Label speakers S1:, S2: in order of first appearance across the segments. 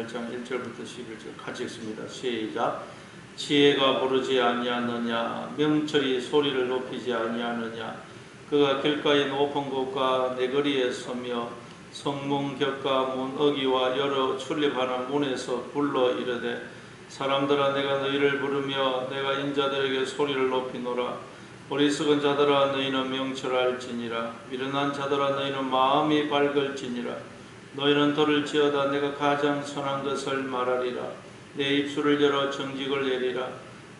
S1: 8장 1절부터 11절 같이 읽습니다. 시작. 지혜가 부르지 아니하느냐, 명철이 소리를 높이지 아니하느냐. 그가 길가의 높은 곳과 내거리에 서며 성문 곁과 문 어귀와 여러 출입하는 문에서 불러 이르되, 사람들아 내가 너희를 부르며 내가 인자들에게 소리를 높이노라. 어리석은 자들아 너희는 명철할지니라. 미련한 자들아 너희는 마음이 밝을지니라. 너희는 돌을 지어다 내가 가장 선한 것을 말하리라. 내 입술을 열어 정직을 내리라.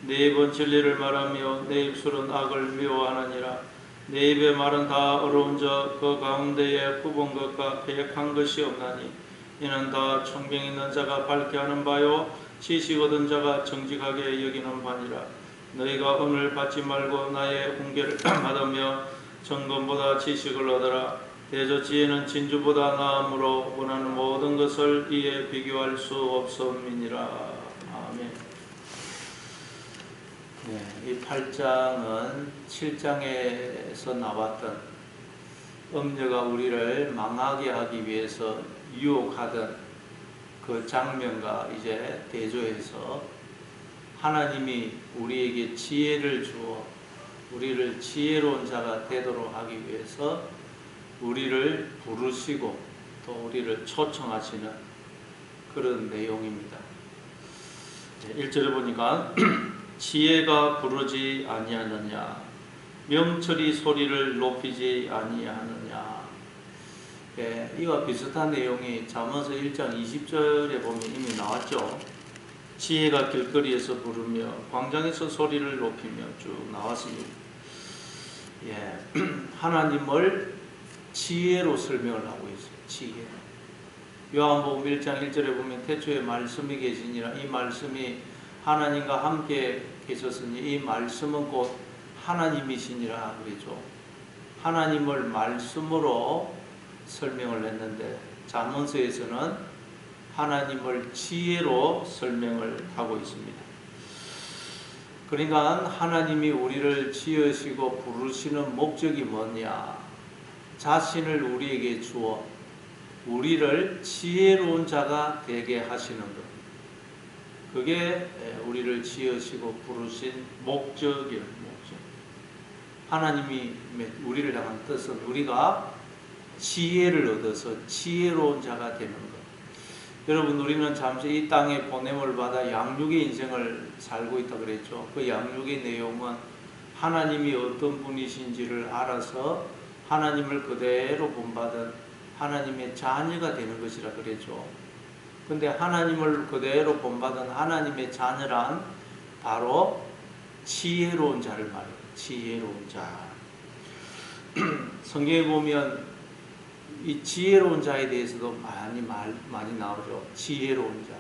S1: 내 입은 진리를 말하며 내 입술은 악을 미워하느니라. 내 입의 말은 다 어려운 자 그 가운데에 굽은 것과 계획한 것이 없나니 이는 다 총명 있는 자가 밝게 하는 바요 지식 얻은 자가 정직하게 여기는 바니라. 너희가 은을 받지 말고 나의 훈계를 받으며 정금보다 지식을 얻으라. 대저 지혜는 진주보다 나음으로 원하는 모든 것을 이에 비교할 수 없음이니라. 아멘. 이 8장은 7장에서 나왔던 음녀가 우리를 망하게 하기 위해서 유혹하던 그 장면과 이제 대조해서 하나님이 우리에게 지혜를 주어 우리를 지혜로운 자가 되도록 하기 위해서 우리를 부르시고 또 우리를 초청하시는 그런 내용입니다. 1절에 보니까 지혜가 부르지 아니하느냐, 명철이 소리를 높이지 아니하느냐. 이와 비슷한 내용이 잠언서 1장 20절에 보면 이미 나왔죠. 지혜가 길거리에서 부르며 광장에서 소리를 높이며 쭉 나왔습니다. 하나님을 지혜로 설명을 하고 있어요. 지혜. 요한복음 1장 1절에 보면 태초에 말씀이 계시니라. 이 말씀이 하나님과 함께 계셨으니 이 말씀은 곧 하나님이시니라 그러죠. 하나님을 말씀으로 설명을 했는데 잠언서에서는 하나님을 지혜로 설명을 하고 있습니다. 그러니까 하나님이 우리를 지으시고 부르시는 목적이 뭐냐? 자신을 우리에게 주어 우리를 지혜로운 자가 되게 하시는 것. 그게 우리를 지으시고 부르신 목적이에요. 목적. 하나님이 우리를 향한 뜻은 우리가 지혜를 얻어서 지혜로운 자가 되는 것. 여러분, 우리는 잠시 이 땅에 보냄을 받아 양육의 인생을 살고 있다 그랬죠. 그 양육의 내용은 하나님이 어떤 분이신지를 알아서 하나님을 그대로 본받은 하나님의 자녀가 되는 것이라 그랬죠. 근데 하나님을 그대로 본받은 하나님의 자녀란 바로 지혜로운 자를 말해요. 지혜로운 자. 성경에 보면 이 지혜로운 자에 대해서도 많이 나오죠. 지혜로운 자.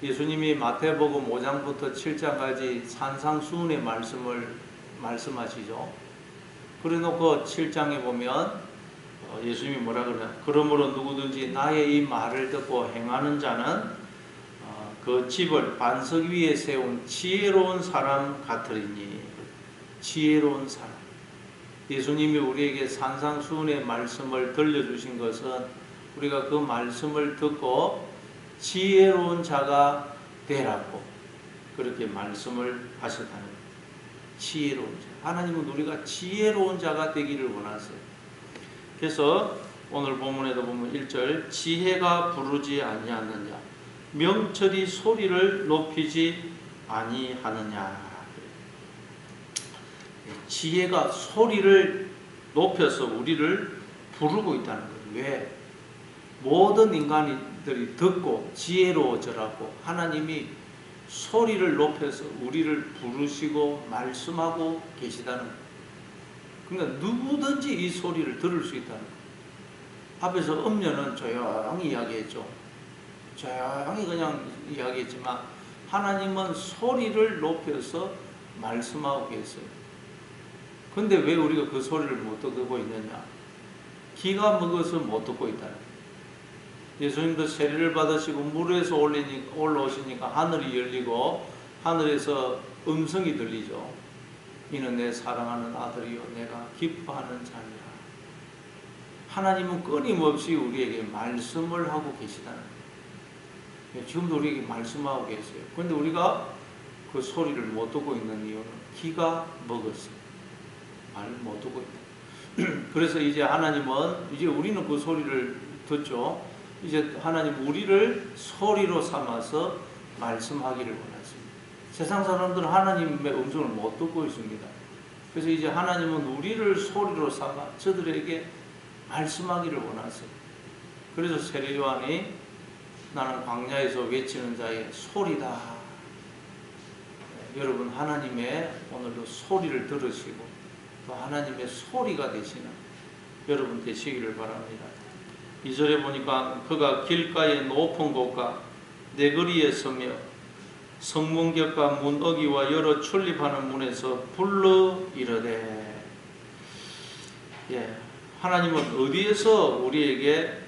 S1: 예수님이 마태복음 5장부터 7장까지 산상수훈의 말씀을 말씀하시죠. 그래놓고 7장에 보면 예수님이 뭐라 그러냐. 그러므로 누구든지 나의 이 말을 듣고 행하는 자는 그 집을 반석 위에 세운 지혜로운 사람 같으리니. 지혜로운 사람. 예수님이 우리에게 산상수훈의 말씀을 들려주신 것은 우리가 그 말씀을 듣고 지혜로운 자가 되라고 그렇게 말씀을 하셨다는 거예요. 지혜로운 자. 하나님은 우리가 지혜로운 자가 되기를 원하세요. 그래서 오늘 본문에도 보면 1절 지혜가 부르지 아니하느냐, 명철이 소리를 높이지 아니하느냐. 지혜가 소리를 높여서 우리를 부르고 있다는 거예요. 왜? 모든 인간들이 듣고 지혜로워져라고 하나님이 소리를 높여서 우리를 부르시고 말씀하고 계시다는 거예요. 그러니까 누구든지 이 소리를 들을 수 있다는 거예요. 앞에서 음녀는 조용히 이야기했죠. 조용히 그냥 이야기했지만 하나님은 소리를 높여서 말씀하고 계세요. 근데 왜 우리가 그 소리를 못 듣고 있느냐? 기가 먹어서 못 듣고 있다는 거예요. 예수님도 세례를 받으시고 물에서 올라오시니까 하늘이 열리고 하늘에서 음성이 들리죠. 이는 내 사랑하는 아들이요 내가 기뻐하는 자니라. 하나님은 끊임없이 우리에게 말씀을 하고 계시다는 거예요. 지금도 우리에게 말씀하고 계세요. 그런데 우리가 그 소리를 못 듣고 있는 이유는 귀가 먹었어요. 말을 못 듣고 있다. 그래서 이제 하나님은, 이제 우리는 그 소리를 듣죠. 이제 하나님 우리를 소리로 삼아서 말씀하기를 원하십니다. 세상 사람들은 하나님의 음성을 못 듣고 있습니다. 그래서 이제 하나님은 우리를 소리로 삼아 저들에게 말씀하기를 원하세요. 그래서 세례 요한이 나는 광야에서 외치는 자의 소리다. 여러분, 하나님의 오늘도 소리를 들으시고 또 하나님의 소리가 되시는 여러분 되시기를 바랍니다. 2절에 보니까 그가 길가의 높은 곳과 내거리에 서며 성문곁과 문어기와 여러 출입하는 문에서 불러 이르되. 하나님은 어디에서 우리에게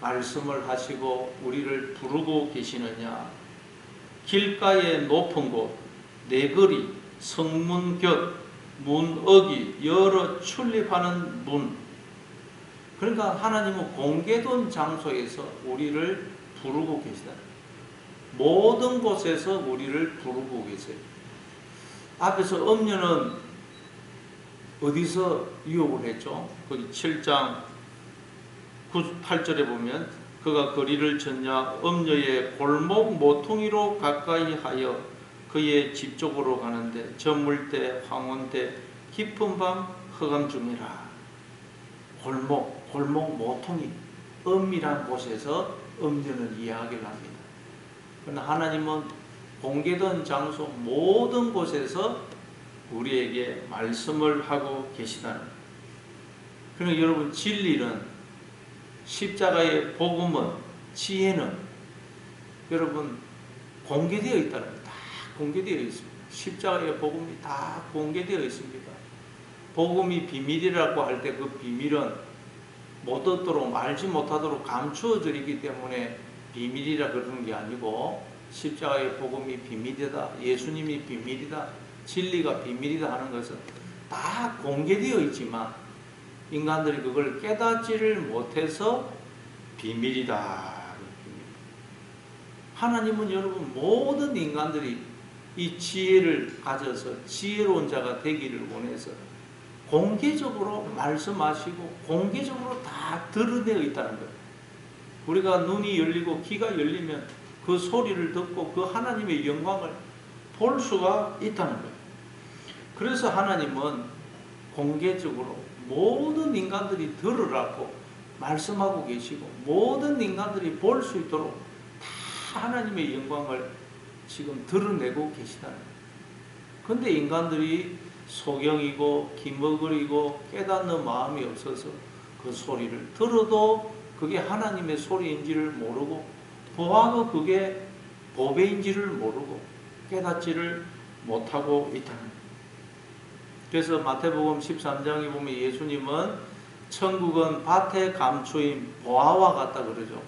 S1: 말씀을 하시고 우리를 부르고 계시느냐? 길가의 높은 곳, 내거리, 성문곁, 문어기, 여러 출입하는 문. 그러니까 하나님은 공개된 장소에서 우리를 부르고 계시다. 모든 곳에서 우리를 부르고 계세요. 앞에서 엄녀는 어디서 유혹을 했죠? 거기 7장 8절에 보면 그가 거리를 쳤냐 엄녀의 골목 모퉁이로 가까이 하여 그의 집 쪽으로 가는데 저물때 황혼때 깊은 밤 흑암 중이라. 골목 모퉁이, 엄이란 곳에서 엄녀는 이야기를 합니다. 그러나 하나님은 공개된 장소 모든 곳에서 우리에게 말씀을 하고 계시다는 거예요. 그러니까 여러분, 진리는, 십자가의 복음은, 지혜는 여러분 공개되어 있다는 거예요. 다 공개되어 있습니다. 십자가의 복음이 다 공개되어 있습니다. 복음이 비밀이라고 할 때 그 비밀은 못 듣도록, 알지 못하도록 감추어져 있기 때문에 비밀이라 그러는 게 아니고, 십자가의 복음이 비밀이다, 예수님이 비밀이다, 진리가 비밀이다 하는 것은 다 공개되어 있지만 인간들이 그걸 깨닫지를 못해서 비밀이다. 하나님은 여러분 모든 인간들이 이 지혜를 가져서 지혜로운 자가 되기를 원해서 공개적으로 말씀하시고 공개적으로 다 드러내어 있다는 거예요. 우리가 눈이 열리고 귀가 열리면 그 소리를 듣고 그 하나님의 영광을 볼 수가 있다는 거예요. 그래서 하나님은 공개적으로 모든 인간들이 들으라고 말씀하고 계시고 모든 인간들이 볼 수 있도록 다 하나님의 영광을 지금 드러내고 계시다는 거예요. 그런데 인간들이 소경이고 기머거리고 깨닫는 마음이 없어서 그 소리를 들어도 그게 하나님의 소리인지를 모르고 보아도 그게 보배인지를 모르고 깨닫지를 못하고 있다는 거예요. 그래서 마태복음 13장에 보면 예수님은 천국은 밭에 감추인 보화와 같다 그러죠.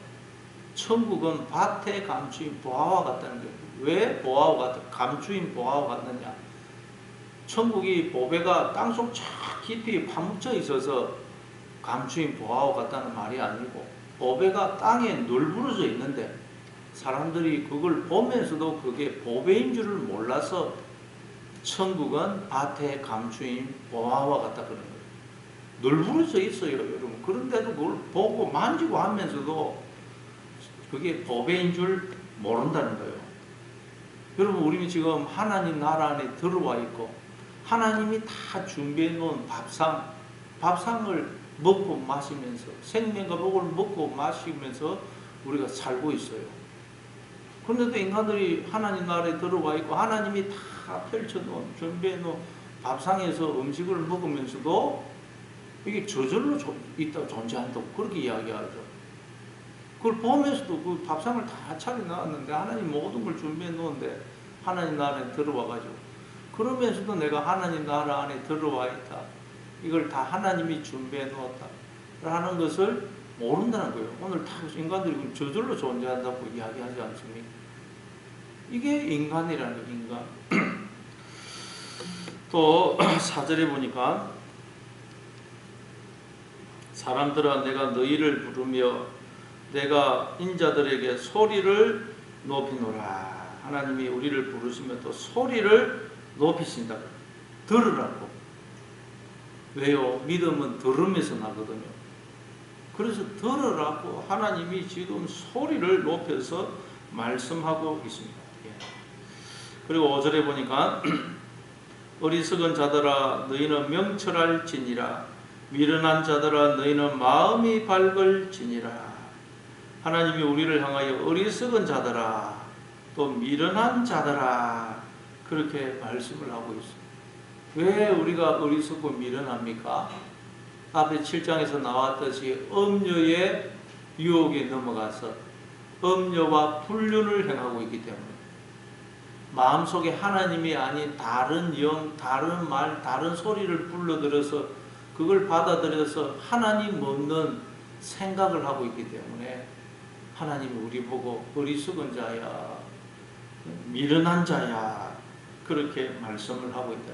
S1: 천국은 밭에 감추인 보화와 같다는 거예요. 왜 보화와 같다? 감추인 보화와 같느냐? 천국이 보배가 땅속 쫙 깊이 파묻혀 있어서 감추인 보화와 같다는 말이 아니고, 보배가 땅에 널브러져 있는데 사람들이 그걸 보면서도 그게 보배인 줄을 몰라서 천국은 밭에 감추인 보화와 같다 그러는 거예요. 널브러져 있어요, 여러분. 그런데도 그걸 보고 만지고 하면서도 그게 보배인 줄 모른다는 거예요. 여러분, 우리는 지금 하나님 나라 안에 들어와 있고 하나님이 다 준비해 놓은 밥상을 먹고 마시면서, 생명과 복을 먹고 마시면서 우리가 살고 있어요. 그런데도 인간들이 하나님 나라에 들어와 있고 하나님이 다 펼쳐놓은, 준비해 놓은 밥상에서 음식을 먹으면서도 이게 저절로 있다, 존재한다고 그렇게 이야기하죠. 그걸 보면서도 그 밥상을 다 차려놨는데 하나님 모든 걸 준비해 놓은데 하나님 나라에 들어와가지고, 그러면서도 내가 하나님 나라 안에 들어와 있다, 이걸 다 하나님이 준비해 놓았다 라는 것을 모른다는 거예요. 오늘 다 인간들이 저절로 존재한다고 이야기하지 않습니까? 이게 인간이라는 거예요, 인간. 또 4절에 보니까 사람들아 내가 너희를 부르며 내가 인자들에게 소리를 높이노라. 하나님이 우리를 부르시면 또 소리를 높이신다. 들으라고. 왜요? 믿음은 들으면서 나거든요. 그래서 들으라고 하나님이 지금 소리를 높여서 말씀하고 있습니다. 예. 그리고 5절에 보니까 어리석은 자들아 너희는 명철할지니라, 미련한 자들아 너희는 마음이 밝을지니라. 하나님이 우리를 향하여 어리석은 자들아 또 미련한 자들아 그렇게 말씀을 하고 있습니다. 왜 우리가 어리석고 미련합니까? 앞에 7장에서 나왔듯이 음녀의 유혹에 넘어가서 음녀와 불륜을 행하고 있기 때문에 마음속에 하나님이 아닌 다른 영, 다른 말, 다른 소리를 불러들여서 그걸 받아들여서 하나님 없는 생각을 하고 있기 때문에 하나님이 우리 보고 어리석은 자야, 미련한 자야 그렇게 말씀을 하고 있다.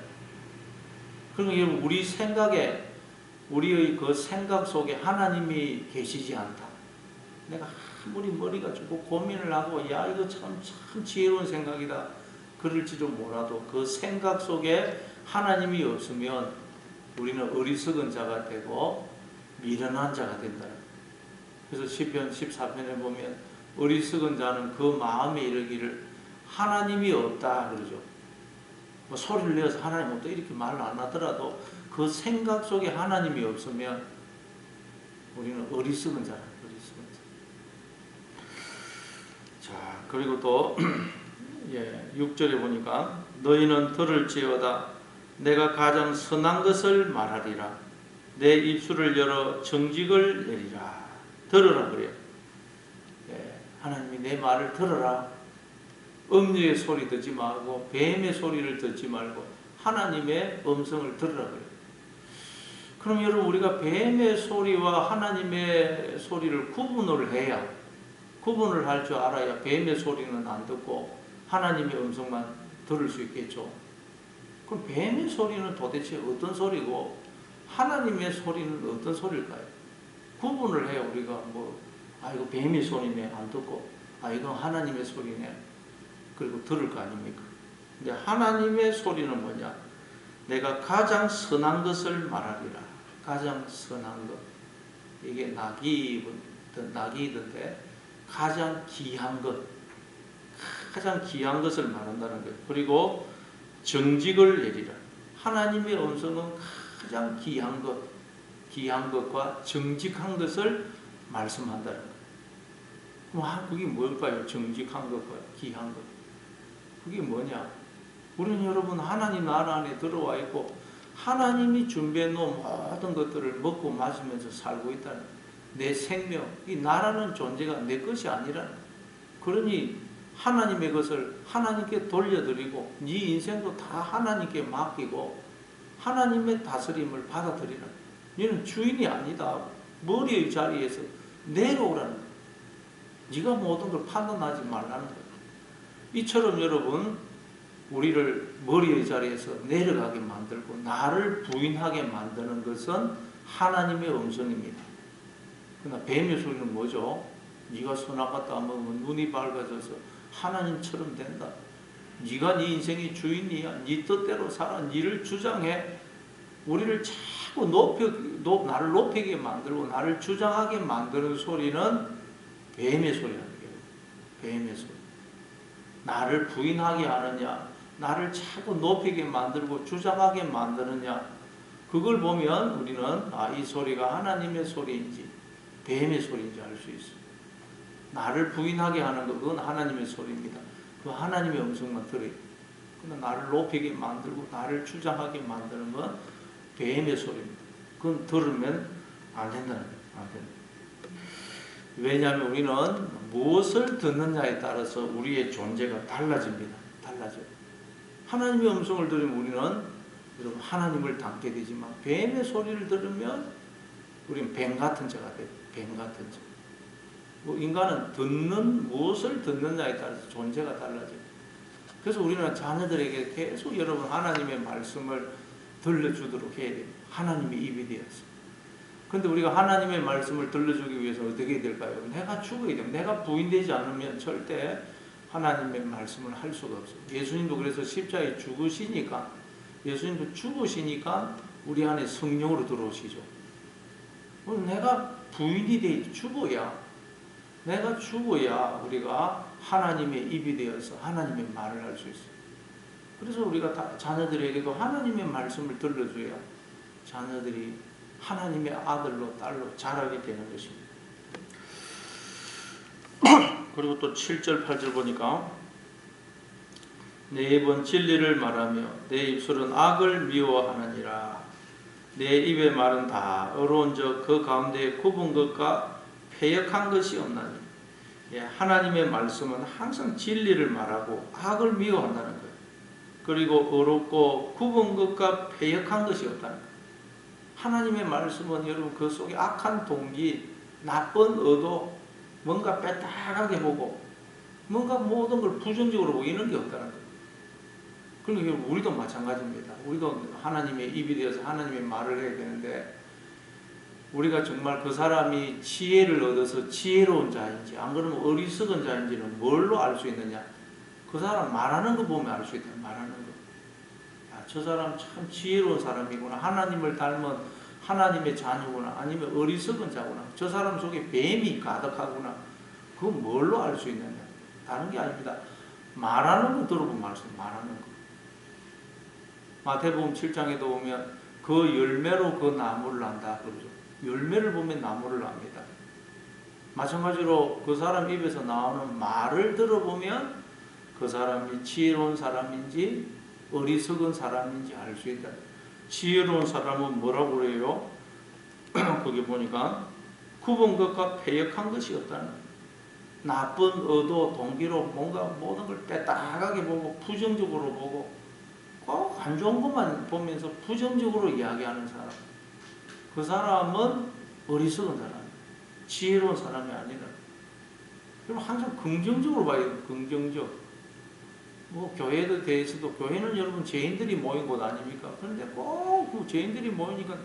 S1: 그러면 우리 생각에, 우리의 그 생각 속에 하나님이 계시지 않다. 내가 아무리 머리가 좋고 고민을 하고 야 이거 참 지혜로운 생각이다 그럴지도 몰라도 그 생각 속에 하나님이 없으면 우리는 어리석은 자가 되고 미련한 자가 된다. 그래서 시편 14편에 보면 어리석은 자는 그 마음에 이르기를 하나님이 없다 그러죠. 뭐 소리를 내어서 하나님 없다 이렇게 말을 안 하더라도 그 생각 속에 하나님이 없으면 우리는 어리석은 자라. 어리석은 자. 자, 그리고 또 6절에 보니까 너희는 들을지어다 내가 가장 선한 것을 말하리라. 내 입술을 열어 정직을 내리라. 들으라 그래요. 하나님이 내 말을 들어라. 음녀의 소리 듣지 말고 뱀의 소리를 듣지 말고 하나님의 음성을 들으라 그래요. 그럼 여러분 우리가 뱀의 소리와 하나님의 소리를 구분을 해야, 구분을 할 줄 알아야 뱀의 소리는 안 듣고 하나님의 음성만 들을 수 있겠죠. 그럼 뱀의 소리는 도대체 어떤 소리고 하나님의 소리는 어떤 소리일까요? 구분을 해야 우리가 이거 뱀의 소리네 안 듣고 이건 하나님의 소리네 그리고 들을 거 아닙니까? 근데 하나님의 소리는 뭐냐? 내가 가장 선한 것을 말하리라. 가장 선한 것. 이게 낙이던데 가장 귀한 것. 가장 귀한 것을 말한다는 거예요. 그리고 정직을 내리라. 하나님의 음성은 가장 귀한 것, 귀한 것과 정직한 것을 말씀한다는 거예요. 그게 뭘까요? 정직한 것과 귀한 것. 그게 뭐냐? 우리는 여러분 하나님 나라 안에 들어와 있고 하나님이 준비해 놓은 모든 것들을 먹고 마시면서 살고 있다는 거예요. 내 생명, 이 나라는 존재가 내 것이 아니라는 거예요. 그러니 하나님의 것을 하나님께 돌려드리고 네 인생도 다 하나님께 맡기고 하나님의 다스림을 받아들이라. 너는 주인이 아니다. 머리의 자리에서 내려오라는 거예요. 네가 모든 걸 판단하지 말라는 거예요. 이처럼 여러분 우리를 머리의 자리에서 내려가게 만들고 나를 부인하게 만드는 것은 하나님의 음성입니다. 그러나 뱀의 소리는 뭐죠? 네가 선악과 따먹으면 눈이 밝아져서 하나님처럼 된다. 네가 네 인생의 주인이야. 네 뜻대로 살아. 네를 주장해. 우리를 자꾸 나를 높이게 만들고 나를 주장하게 만드는 소리는 뱀의 소리라는 거예요. 뱀의 소리. 나를 부인하게 하느냐, 나를 자꾸 높이게 만들고 주장하게 만드느냐, 그걸 보면 우리는 이 소리가 하나님의 소리인지 뱀의 소리인지 알 수 있어요. 나를 부인하게 하는 것, 그건 하나님의 소리입니다. 그 하나님의 음성만 들어요. 그러나 나를 높이게 만들고 나를 주장하게 만드는 건 뱀의 소리입니다. 그건 들으면 안 된다는 거예요. 안 된다. 왜냐하면 우리는 무엇을 듣느냐에 따라서 우리의 존재가 달라집니다. 달라져요. 하나님의 음성을 들으면 우리는 여러분 하나님을 닮게 되지만 뱀의 소리를 들으면 우리는 뱀 같은 자가 돼요. 뱀 같은 자. 인간은 무엇을 듣느냐에 따라서 존재가 달라져요. 그래서 우리는 자녀들에게 계속 여러분 하나님의 말씀을 들려주도록 해야 돼요. 하나님의 입이 되었어요. 근데 우리가 하나님의 말씀을 들려주기 위해서 어떻게 될까요? 내가 죽어야 돼요. 내가 부인되지 않으면 절대 하나님의 말씀을 할 수가 없어요. 예수님도 그래서 십자가에 죽으시니까 우리 안에 성령으로 들어오시죠. 내가 부인이 돼 내가 죽어야 우리가 하나님의 입이 되어서 하나님의 말을 할 수 있어요. 그래서 우리가 자녀들에게도 하나님의 말씀을 들려줘야 자녀들이 하나님의 아들로 딸로 자라게 되는 것입니다. 그리고 또 7절 8절 보니까 내 입은 진리를 말하며 내 입술은 악을 미워하느니라. 내 입의 말은 다 어려운즉 그 가운데 굽은 것과 패역한 것이 없나니. 하나님의 말씀은 항상 진리를 말하고 악을 미워한다는 거예요. 그리고 어렵고 굽은 것과 패역한 것이 없다는 거예요. 하나님의 말씀은 여러분 그 속에 악한 동기, 나쁜 의도, 뭔가 빼딱하게 보고 뭔가 모든 걸 부정적으로 보고 이런 게 없다는 거예요. 그러니까 우리도 마찬가지입니다. 우리도 하나님의 입이 되어서 하나님의 말을 해야 되는데 우리가 정말 그 사람이 지혜를 얻어서 지혜로운 자인지 안 그러면 어리석은 자인지는 뭘로 알 수 있느냐? 그 사람 말하는 거 보면 알 수 있다. 말하는 거. 야, 저 사람 참 지혜로운 사람이구나. 하나님을 닮은 하나님의 자녀구나. 아니면 어리석은 자구나. 저 사람 속에 뱀이 가득하구나. 그거 뭘로 알 수 있느냐? 다른 게 아닙니다. 말하는 거 들어보면 알 수 있어요. 말하는 거. 마태복음 7장에도 보면 그 열매로 그 나무를 안다 그러죠. 열매를 보면 나무를 압니다. 마찬가지로 그 사람 입에서 나오는 말을 들어보면 그 사람이 지혜로운 사람인지 어리석은 사람인지 알 수 있다. 지혜로운 사람은 뭐라고 그래요? 거기 보니까 굽은 것과 패역한 것이 없다는 거예요. 나쁜 의도, 동기로 뭔가 모든 걸 빼딱하게 보고 부정적으로 보고 꼭 안 좋은 것만 보면서 부정적으로 이야기하는 사람. 그 사람은 어리석은 사람, 지혜로운 사람이 아니라. 그럼 항상 긍정적으로 봐야 돼요. 긍정적. 교회에 대해서도 교회는 여러분 죄인들이 모인 곳 아닙니까? 그런데 꼭 그 죄인들이 모이니까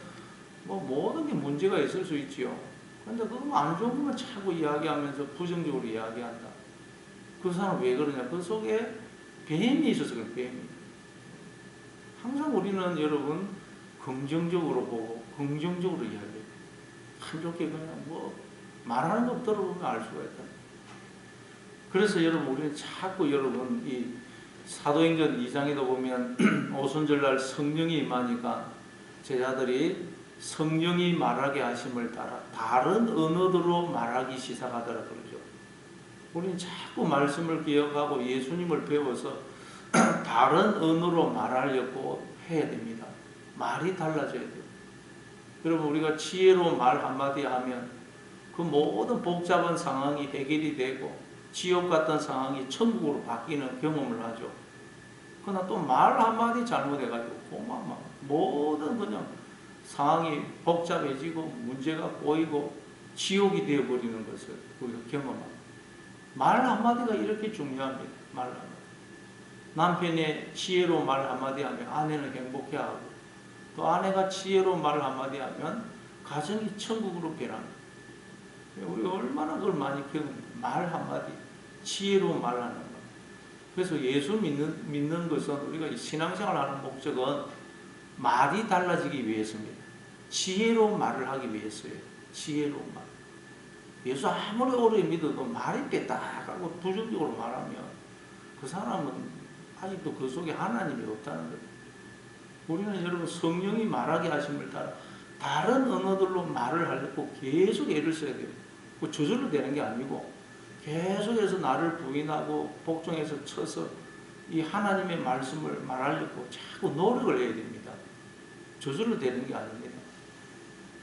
S1: 모든 게 문제가 있을 수 있지요. 그런데 그거 안 좋은 것만 자꾸 이야기하면서 부정적으로 이야기한다. 그 사람 왜 그러냐? 그 속에 뱀이 있어서 그래요. 뱀이. 항상 우리는 여러분 긍정적으로 보고 긍정적으로 이야기해요. 참 좋게 그냥 말하는 거 들어보면 알 수가 있다. 그래서 여러분 우리는 자꾸 여러분 이 사도행전 2장에도 보면 오순절날 성령이 임하니까 제자들이 성령이 말하게 하심을 따라 다른 언어들로 말하기 시작하더라 그러죠. 우리는 자꾸 말씀을 기억하고 예수님을 배워서 다른 언어로 말하려고 해야 됩니다. 말이 달라져야 돼요. 여러분 우리가 지혜로운 말 한마디 하면 그 모든 복잡한 상황이 해결이 되고 지옥 같은 상황이 천국으로 바뀌는 경험을 하죠. 그러나 또 말 한마디 잘못해가지고 모든 그냥 상황이 복잡해지고 문제가 꼬이고 지옥이 되어버리는 것을 우리가 경험합니다. 말 한마디가 이렇게 중요합니다. 말 한마디. 남편의 지혜로운 말 한마디 하면 아내는 행복해하고 또 아내가 지혜로운 말 한마디 하면 가정이 천국으로 변합니다. 우리가 얼마나 그걸 많이 경험합니다. 말 한마디, 지혜로운 말 하는 것. 그래서 예수 믿는 것은 우리가 신앙생활 하는 목적은 말이 달라지기 위해서입니다. 지혜로운 말을 하기 위해서예요. 지혜로운 말. 예수 아무리 오래 믿어도 말이 빼딱하고 부정적으로 말하면 그 사람은 아직도 그 속에 하나님이 없다는 거예요. 우리는 여러분 성령이 말하게 하심을 따라 다른 언어들로 말을 하려고 계속 애를 써야 돼요. 그 저절로 되는 게 아니고 계속해서 나를 부인하고 복종해서 쳐서 이 하나님의 말씀을 말하려고 자꾸 노력을 해야 됩니다. 저절로 되는 게 아닙니다.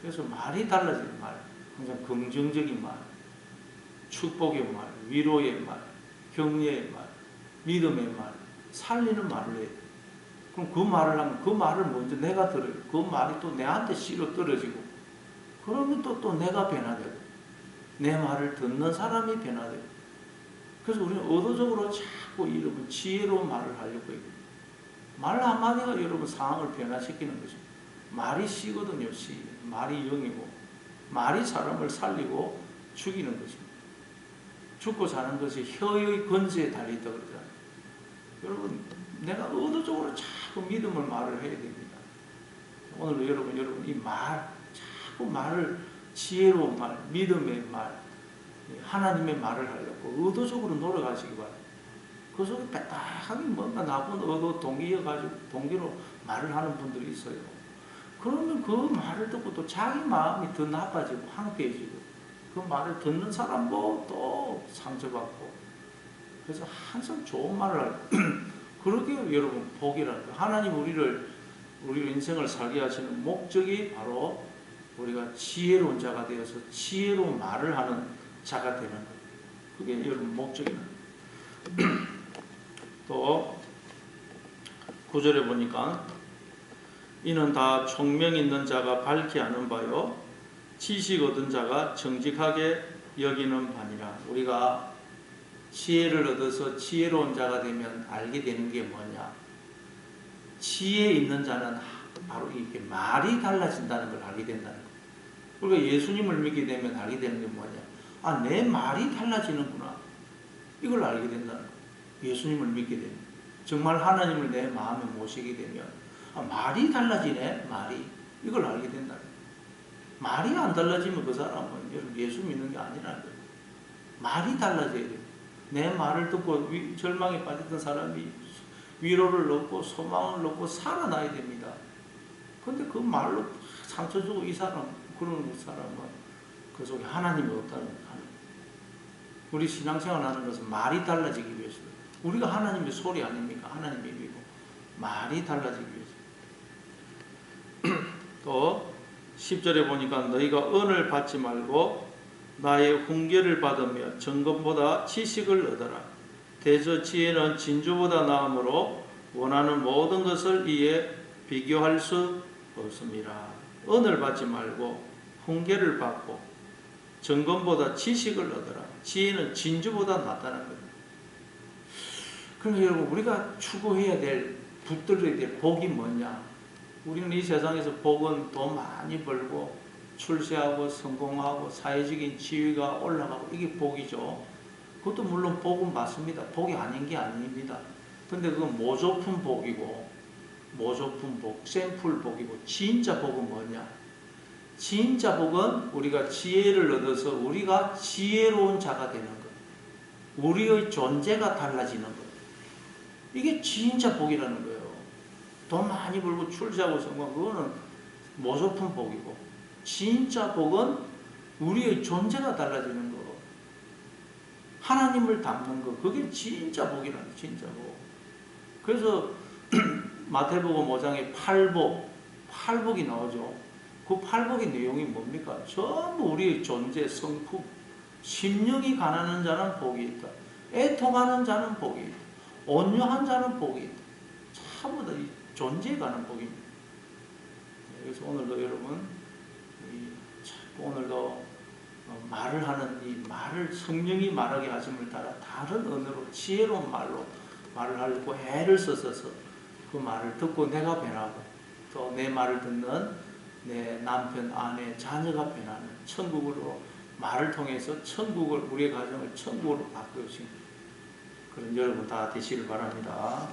S1: 그래서 말이 달라지는 말, 항상 긍정적인 말, 축복의 말, 위로의 말, 격려의 말, 믿음의 말, 살리는 말을 해야 돼요. 그럼 그 말을 하면 그 말을 먼저 내가 들어요. 그 말이 또 내한테 씨로 떨어지고 그러면 또 내가 변화되고 내 말을 듣는 사람이 변화되고. 그래서 우리는 의도적으로 자꾸 여러분 지혜로운 말을 하려고 해요. 말 한마디가 여러분 상황을 변화시키는 것입니다. 말이 씨거든요. 말이 영이고 말이 사람을 살리고 죽이는 것입니다. 죽고 사는 것이 혀의 건재에 달려있다 그러잖아요. 여러분, 내가 의도적으로 자꾸 믿음을 말을 해야 됩니다. 오늘 여러분 이 말, 자꾸 말을, 지혜로운 말, 믿음의 말, 하나님의 말을 하려고 의도적으로 노력하시기 바랍니다. 그 속에 빼딱하게 뭔가 나쁜 의도 동기로 말을 하는 분들이 있어요. 그러면 그 말을 듣고 또 자기 마음이 더 나빠지고 황폐해지고 그 말을 듣는 사람도 또 상처받고, 그래서 항상 좋은 말을 하고 그러게 여러분 복이라는 거. 하나님 우리 인생을 살게 하시는 목적이 바로 우리가 지혜로운 자가 되어서 지혜로운 말을 하는 자가 되는 거예요. 그게 여러분 목적이에요. 또 9절에 보니까 이는 다 총명 있는 자가 밝히 아는 바요 지식 얻은 자가 정직하게 여기는 바니라. 우리가 지혜를 얻어서 지혜로운 자가 되면 알게 되는 게 뭐냐? 지혜 있는 자는 바로 이렇게 말이 달라진다는 걸 알게 된다는 거예요. 우리가 예수님을 믿게 되면 알게 되는 게 뭐냐? 아, 내 말이 달라지는구나. 이걸 알게 된다는 거예요. 예수님을 믿게 되면. 정말 하나님을 내 마음에 모시게 되면 아, 말이 달라지네. 말이. 이걸 알게 된다는 거예요. 말이 안 달라지면 그 사람은 예수 믿는 게 아니라는 거예요. 말이 달라져야 돼요. 내 말을 듣고 절망에 빠졌던 사람이 위로를 얻고 소망을 얻고 살아나야 됩니다. 근데 그 말로 상처 주고 이 사람, 그런 사람은 그 속에 하나님이 없다는 거예요. 우리 신앙생활 하는 것은 말이 달라지기 위해서. 우리가 하나님의 소리 아닙니까? 하나님의 입이고. 말이 달라지기 위해서. 또 10절에 보니까 너희가 은을 받지 말고 나의 훈계를 받으며 정금보다 지식을 얻어라. 대저 지혜는 진주보다 나음으로 원하는 모든 것을 이에 비교할 수 없습니다. 은을 받지 말고 훈계를 받고 정금보다 지식을 얻어라. 지혜는 진주보다 낫다는 거예요. 그럼 여러분 우리가 추구해야 될, 붙들어야 될 복이 뭐냐? 우리는 이 세상에서 복은 돈 많이 벌고 출세하고 성공하고 사회적인 지위가 올라가고 이게 복이죠. 그것도 물론 복은 맞습니다. 복이 아닌 게 아닙니다. 근데 그건 모조품 복이고, 모조품 복, 샘플 복이고, 진짜 복은 뭐냐? 진짜 복은 우리가 지혜를 얻어서 우리가 지혜로운 자가 되는 것. 우리의 존재가 달라지는 것. 이게 진짜 복이라는 거예요. 돈 많이 벌고 출세하고 성공, 그거는 모조품 복이고, 진짜 복은 우리의 존재가 달라지는 거. 하나님을 닮는 거. 그게 진짜 복이라는 거예요. 진짜 복. 그래서 마태복음 5장에 팔복이 나오죠. 그 팔복의 내용이 뭡니까? 전부 우리의 존재, 성품, 심령이 가난한 자는 복이 있다. 애통하는 자는 복이 있다. 온유한 자는 복이 있다. 전부 다 이 존재에 관한 복입니다. 그래서 오늘도 여러분, 오늘도 말을 하는 이 말을 성령이 말하게 하심을 따라 다른 언어로 지혜로운 말로 말을 하려고 애를 써서 그 말을 듣고 내가 변하고 또 내 말을 듣는 내 남편, 아내, 자녀가 변하는 천국으로 말을 통해서 천국을, 우리의 가정을 천국으로 바꾸신 그런 여러분 다 되시길 바랍니다.